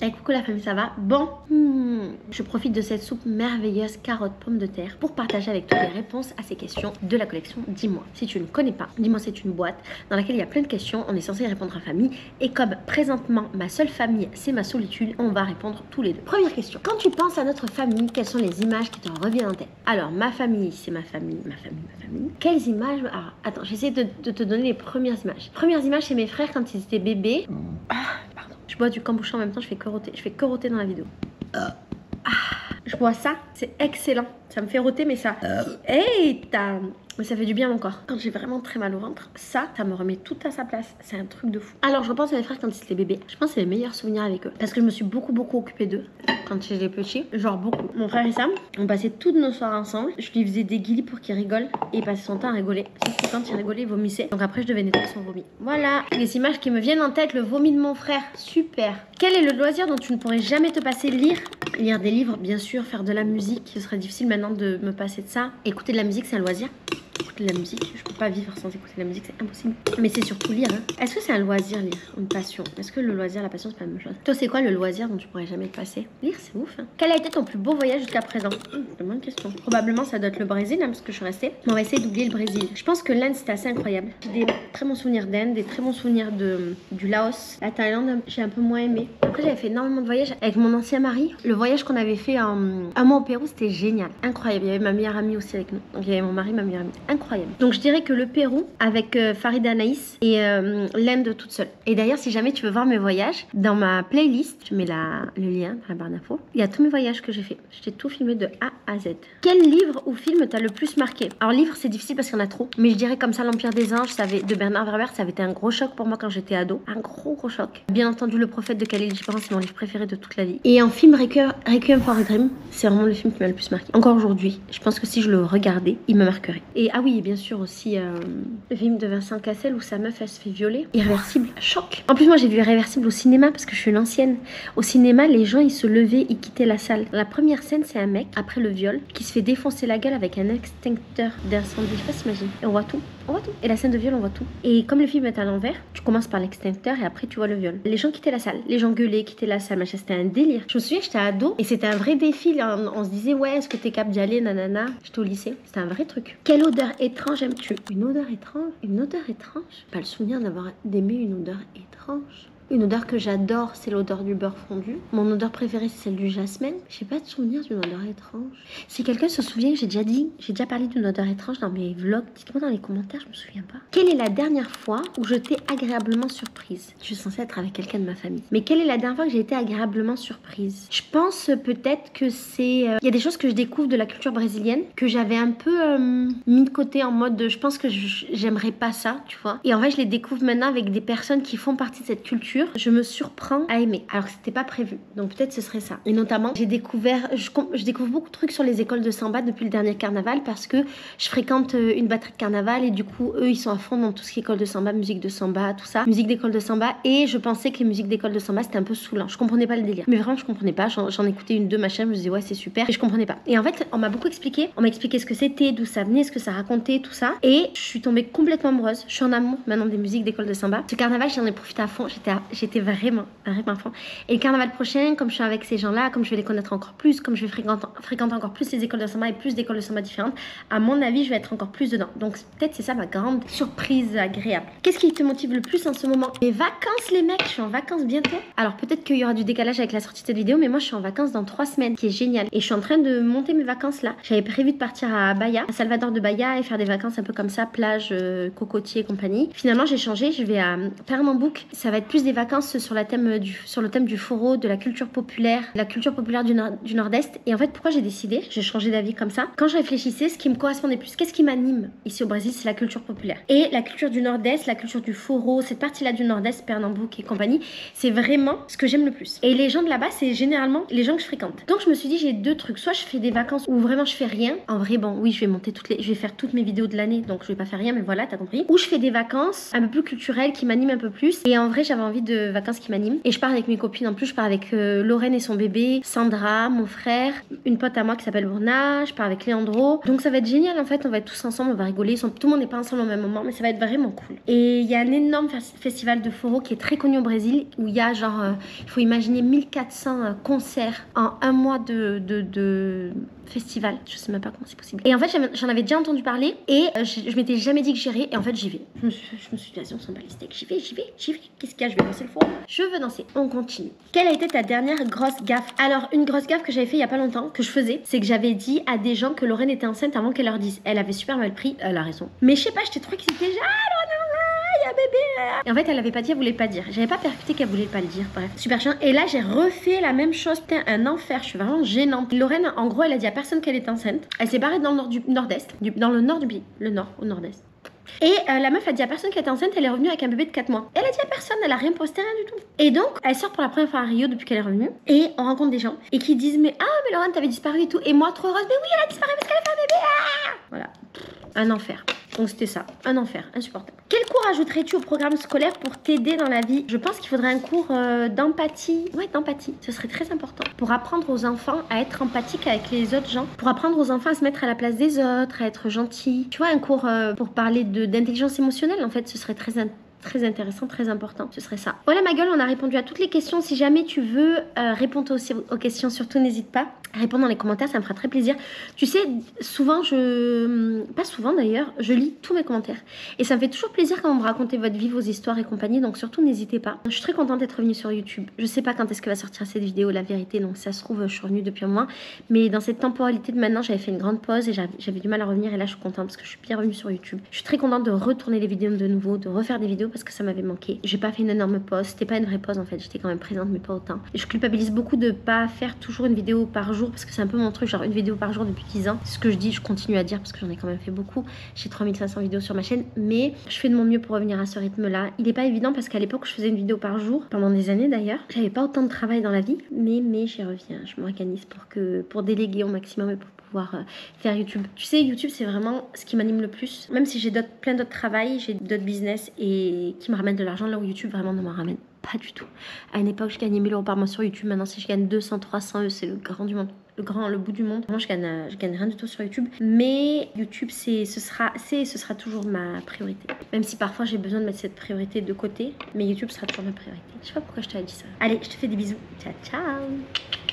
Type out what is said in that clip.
Eh, coucou la famille, ça va? Bon, je profite de cette soupe merveilleuse carotte pomme de terre pour partager avec toi les réponses à ces questions de la collection Dis-moi. Si tu ne connais pas, Dis-moi c'est une boîte dans laquelle il y a plein de questions, on est censé y répondre en famille et comme présentement ma seule famille c'est ma solitude, on va répondre tous les deux. Première question, quand tu penses à notre famille, quelles sont les images qui te reviennent en tête? Alors ma famille c'est ma famille. Quelles images? Alors attends, j'essaie de te donner les premières images. Premières images c'est mes frères quand ils étaient bébés. Pardon. Je bois du kombucha en même temps, je fais que roter dans la vidéo. Je bois ça, c'est excellent. Ça me fait roter, mais ça... Hey, mais ça fait du bien à mon corps. Quand j'ai vraiment très mal au ventre, ça me remet tout à sa place. C'est un truc de fou. Alors, je repense à mes frères quand ils étaient bébés. Je pense que c'est les meilleurs souvenirs avec eux. Parce que je me suis beaucoup occupée d'eux quand j'étais petit. Genre beaucoup. Mon frère et Sam, on passait toutes nos soirées ensemble. Je lui faisais des guilis pour qu'il rigole. Et il passait son temps à rigoler. Sauf que quand il rigolait, il vomissait. Donc après, je devais nettoyer son vomi. Voilà. Les images qui me viennent en tête, le vomi de mon frère. Super. Quel est le loisir dont tu ne pourrais jamais te passer? Lire des livres, bien sûr. Faire de la musique. Ce serait difficile maintenant de me passer de ça. Écouter de la musique, c'est un loisir. Écouter de la musique, je peux pas vivre sans écouter de la musique, c'est impossible. Mais c'est surtout lire. Est-ce que c'est un loisir, lire? Une passion? Est-ce que le loisir, la passion, c'est pas la même chose? Toi, c'est quoi le loisir dont tu pourrais jamais te passer? Lire, c'est ouf. Quel a été ton plus beau voyage jusqu'à présent? C'est une bonne question. Probablement, ça doit être le Brésil, parce que je suis restée. Mais on va essayer d'oublier le Brésil. Je pense que l'Inde, c'était assez incroyable. J'ai des très bons souvenirs d'Inde, des très bons souvenirs du Laos. La Thaïlande, j'ai un peu moins aimé. Après, j'avais fait énormément de voyages avec mon ancien mari. Le voyage qu'on avait fait un mois au Pérou, c'était génial. Incroyable. Il y avait ma meilleure amie aussi avec nous. Donc, il y avait mon mari, ma meilleure amie. Incroyable. Donc, je dirais que le Pérou avec Farida Anaïs et l'Inde toute seule. Et d'ailleurs, si jamais tu veux voir mes voyages, dans ma playlist, je mets le lien dans la barre d'infos. Il y a tous mes voyages que j'ai fait. J'ai tout filmé de A à Z. Quel livre ou film t'a le plus marqué? Alors, livre, c'est difficile parce qu'il y en a trop. Mais je dirais comme ça, L'Empire des Anges, de Bernard Werber, ça avait été un gros choc pour moi quand j'étais ado. Un gros choc. Bien entendu, Le Prophète de Khalil Gibran, c'est mon livre préféré de toute la vie. Et en film, Requiem for a Dream, c'est vraiment le film qui m'a le plus marqué. Encore aujourd'hui, je pense que si je le regardais, il me marquerait. Et ah oui, bien sûr aussi le film de Vincent Cassel où sa meuf elle se fait violer. Irréversible, choc. En plus moi j'ai vu Irréversible au cinéma parce que je suis une ancienne. Au cinéma les gens ils se levaient, ils quittaient la salle. La première scène c'est un mec après le viol qui se fait défoncer la gueule avec un extincteur d'incendie. Je sais pas si t'imagines. Et on voit tout. Et la scène de viol on voit tout. Et comme le film est à l'envers, tu commences par l'extincteur et après tu vois le viol. Les gens quittaient la salle. Les gens gueulaient, quittaient la salle. Machin, c'était un délire. Je me souviens j'étais ado et c'était un vrai défi. On se disait ouais est-ce que t'es capable d'y aller nanana. J'étais au lycée. C'était un vrai truc. Quelle odeur étrange aimes-tu? Une odeur étrange? Une odeur étrange? Pas le souvenir d'aimer une odeur étrange. Une odeur que j'adore, c'est l'odeur du beurre fondu. Mon odeur préférée, c'est celle du jasmin. J'ai pas de souvenir d'une odeur étrange. Si quelqu'un se souvient, j'ai déjà parlé d'une odeur étrange dans mes vlogs. Dites-moi dans les commentaires, je me souviens pas. Quelle est la dernière fois où je t'ai agréablement surprise? Je suis censée être avec quelqu'un de ma famille. Mais quelle est la dernière fois que j'ai été agréablement surprise? Je pense peut-être que c'est... Il y a des choses que je découvre de la culture brésilienne que j'avais un peu mis de côté en mode de... Je pense que j'aimerais pas ça, tu vois. Et en vrai, je les découvre maintenant avec des personnes qui font partie de cette culture. Je me surprends à aimer alors que c'était pas prévu, donc peut-être ce serait ça. Et notamment je découvre beaucoup de trucs sur les écoles de samba depuis le dernier carnaval parce que je fréquente une batterie de carnaval et du coup eux ils sont à fond dans tout ce qui est école de samba, musique de samba, tout ça, musique d'école de samba, et je pensais que les musiques d'école de samba c'était un peu saoulant, je comprenais pas le délire, mais vraiment je comprenais pas, j'en écoutais une deux machin, je me disais ouais c'est super et je comprenais pas. Et en fait on m'a beaucoup expliqué, ce que c'était, d'où ça venait, ce que ça racontait, tout ça, et je suis tombée complètement amoureuse. Je suis en amour maintenant des musiques d'école de samba. Ce carnaval j'en ai profité à fond, j'étais vraiment à fond. Et le carnaval prochain, comme je suis avec ces gens-là, comme je vais les connaître encore plus, comme je vais fréquenter encore plus les écoles de samba et plus d'écoles de samba différentes, à mon avis, je vais être encore plus dedans. Donc peut-être c'est ça ma grande surprise agréable. Qu'est-ce qui te motive le plus en ce moment? Les vacances, les mecs, je suis en vacances bientôt. Alors peut-être qu'il y aura du décalage avec la sortie de cette vidéo, mais moi je suis en vacances dans 3 semaines, qui est génial. Et je suis en train de monter mes vacances là. J'avais prévu de partir à Bahia, à Salvador de Bahia, et faire des vacances un peu comme ça, plage, cocotier et compagnie. Finalement j'ai changé, je vais à Pernambouc. Ça va être plus des vacances sur le thème du foro, de la culture populaire du Nord-Est. Et en fait, pourquoi j'ai changé d'avis comme ça? Quand je réfléchissais, ce qui me correspondait plus, qu'est-ce qui m'anime ici au Brésil, c'est la culture populaire. Et la culture du Nord-Est, la culture du foro, cette partie-là du Nord-Est, Pernambouc et compagnie, c'est vraiment ce que j'aime le plus. Et les gens de là-bas, c'est généralement les gens que je fréquente. Donc je me suis dit, j'ai deux trucs. Soit je fais des vacances où vraiment je fais rien. En vrai, bon, oui, je vais faire toutes mes vidéos de l'année, donc je vais pas faire rien, mais voilà, t'as compris. Ou je fais des vacances un peu plus culturelles qui m'animent un peu plus. Et en vrai, j'avais envie de vacances qui m'anime. Et je pars avec mes copines. En plus, je pars avec Lorraine et son bébé, Sandra, mon frère, une pote à moi qui s'appelle Bruna. Je pars avec Leandro. Donc ça va être génial en fait. On va être tous ensemble, on va rigoler. Tout le monde n'est pas ensemble au même moment, mais ça va être vraiment cool. Et il y a un énorme festival de Foro qui est très connu au Brésil où il y a genre, il faut imaginer 1400 concerts en un mois de festival. Je sais même pas comment c'est possible. Et en fait, j'en avais déjà entendu parler et je m'étais jamais dit que j'irais. Et en fait, j'y vais. Je me suis dit, on s'en bat les steaks. J'y vais. Qu'est-ce qu'il y a? Je vais danser le four. Je veux danser. On continue. Quelle a été ta dernière grosse gaffe? Alors, une grosse gaffe que j'avais fait il y a pas longtemps, que je faisais, c'est que j'avais dit à des gens que Lorraine était enceinte avant qu'elle leur dise. Elle avait super mal pris. Elle a raison. Mais je sais pas, j'étais trop excitée. Bébé. Et en fait, elle avait pas dit, elle voulait pas dire. J'avais pas percuté qu'elle voulait pas le dire. Bref, super chiant. Et là, j'ai refait la même chose. Putain, un enfer. Je suis vraiment gênante. Lorraine, en gros, elle a dit à personne qu'elle est enceinte. Elle s'est barrée dans le nord-est. Dans le nord du pays. Le nord, au nord-est. Et la meuf a dit à personne qu'elle était enceinte, elle est revenue avec un bébé de 4 mois. Elle a dit à personne, elle a rien posté, rien du tout. Et donc, elle sort pour la première fois à Rio depuis qu'elle est revenue. Et on rencontre des gens et qui disent, mais Lorraine, t'avais disparu et tout. Et moi, trop heureuse, mais oui, elle a disparu parce qu'elle a fait un bébé. Voilà. Un enfer. Donc c'était ça, un enfer, insupportable. Quel cours ajouterais-tu au programme scolaire pour t'aider dans la vie? Je pense qu'il faudrait un cours d'empathie. Ouais, d'empathie, ce serait très important. Pour apprendre aux enfants à être empathiques avec les autres gens. Pour apprendre aux enfants à se mettre à la place des autres, à être gentils. Tu vois, un cours pour parler d'intelligence émotionnelle, en fait, ce serait très intéressant, très important, ce serait ça. Voilà ma gueule, on a répondu à toutes les questions. Si jamais tu veux répondre aussi aux questions, surtout n'hésite pas. Réponds dans les commentaires, ça me fera très plaisir. Tu sais, souvent, pas souvent d'ailleurs, je lis tous mes commentaires. Et ça me fait toujours plaisir quand vous me racontez votre vie, vos histoires et compagnie. Donc surtout, n'hésitez pas. Je suis très contente d'être revenue sur YouTube. Je sais pas quand est-ce que va sortir cette vidéo, la vérité. Donc ça se trouve, je suis revenue depuis un mois. Mais dans cette temporalité de maintenant, j'avais fait une grande pause et j'avais du mal à revenir. Et là, je suis contente parce que je suis bien revenue sur YouTube. Je suis très contente de retourner les vidéos de nouveau, de refaire des vidéos parce que ça m'avait manqué. J'ai pas fait une énorme pause. C'était pas une vraie pause en fait. J'étais quand même présente, mais pas autant. Et je culpabilise beaucoup de pas faire toujours une vidéo par jour parce que c'est un peu mon truc, genre une vidéo par jour depuis 10 ans. C'est ce que je dis, je continue à dire parce que j'en ai quand même fait beaucoup. J'ai 3500 vidéos sur ma chaîne, mais je fais de mon mieux pour revenir à ce rythme-là. Il est pas évident parce qu'à l'époque, je faisais une vidéo par jour, pendant des années d'ailleurs. J'avais pas autant de travail dans la vie, mais j'y reviens. Je m'organise pour déléguer au maximum et pour pouvoir faire YouTube. Tu sais, YouTube, c'est vraiment ce qui m'anime le plus. Même si j'ai plein d'autres travails, j'ai d'autres business et qui me ramènent de l'argent, là où YouTube vraiment ne m'en ramène pas du tout. À une époque, je gagnais 1000 € par mois sur YouTube. Maintenant, si je gagne 200, 300 €, c'est le grand du monde. Le bout du monde. Moi, je gagne rien du tout sur YouTube. Mais YouTube, ce sera toujours ma priorité. Même si parfois, j'ai besoin de mettre cette priorité de côté. Mais YouTube sera toujours ma priorité. Je sais pas pourquoi je t'avais dit ça. Allez, je te fais des bisous. Ciao, ciao.